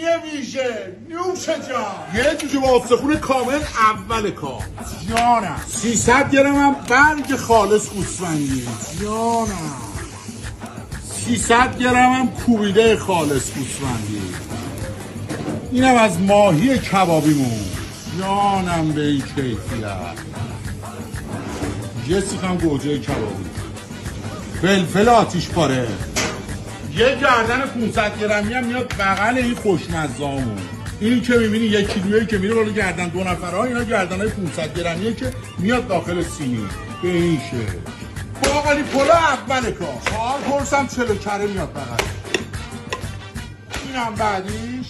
سینی ویژه نوش جان، یه جوجه با استخون کامل اول کار جانم. 300 گرم هم برگ خالص گوسفندی جانم. 300 گرم هم کوبیده خالص گوسفندی. اینم از ماهی کبابیمون جانم. به این کیفیت یه سیخ هم گوجه کبابی، فلفل آتیش پاره، یه گردن 500 گرمی هم میاد بغل این خوشمزه‌مون. این که میبینی 1 کیلویی که میره بالا گردن 2 نفره، اینا گردنای 500 گرمیه که میاد داخل سینی. به این شکل باقالی پلو اول کار. 4 پرسم 40 کره میاد بغل. اینم بعدیش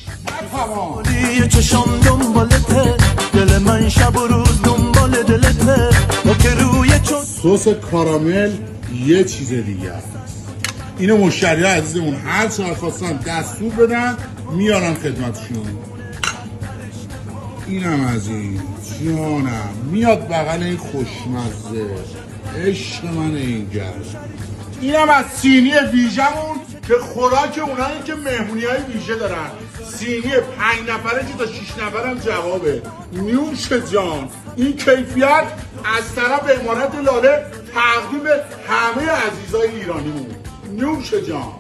تمام. یه چشام دنبالته، دل من شب و روز دنبال دلته. با که روی سس کارامل یه چیز دیگه است. اینو مشتری عزیزمون هر چقدر خواستن دستور بدن میارن خدمتشون. اینم از این جانم میاد بغل این خوشمزه. عشق من این گرد. اینم از سینی ویژمون که خوراک اونایی که مهمونی های ویژه دارن. سینی 5 نفره که تا 6 نفرم جوابه. نوش جان. این کیفیت از طرف امارت لاله تقدیم همه عزیزای ایرانیمون. نوش جان.